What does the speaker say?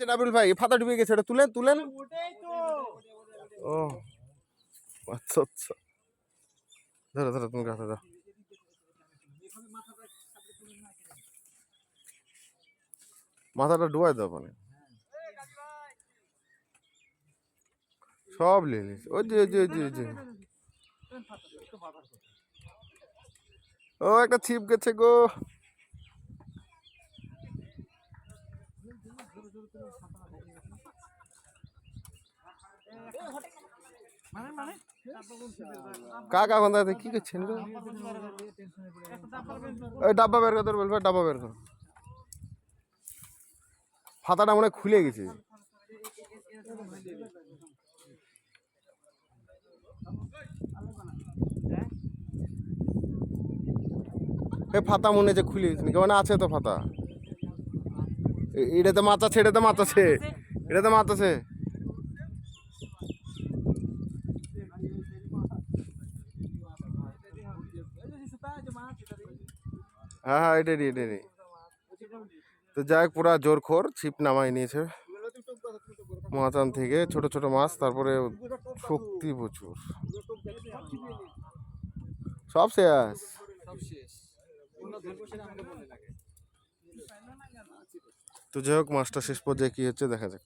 রাবিল ভাই ফাতা ডুবে গেছে, এটা তুলেন তুলেন। ও আচ্ছা আচ্ছা, ধরো ধরো তুমি কাছে দাও। মাথাটা ডুবাই দাও মানে সব নিয়ে নিস। ওই যে ওই যে ওই যে ওই যে ও একটা ছিপ গেছে গো। কাকা কোন কি করছেন গো? ওই ডাব্বা বের কর, বলবে ডাব্বা বের কর। ফাতাটা মনে হয় খুলে গেছে। এ ফাতা মনে হচ্ছে খুলে গেছে নাকি? মানে আছে তো ফাতা। এটাতে মাছ আছে, এটাতে মাছ আছে, এটাতে মাছ আছে। হ্যাঁ হ্যাঁ, এটারই এটারই। তো যাই হোক, পুরা জোরখোর ছিপ নামাই নিয়েছে মাচান থেকে, ছোট ছোট মাছ, তারপরে শক্তি প্রচুর। সব শেষ। তো যাই হোক, মাছটা শেষ পর্যায়ে কি হচ্ছে দেখা যাক।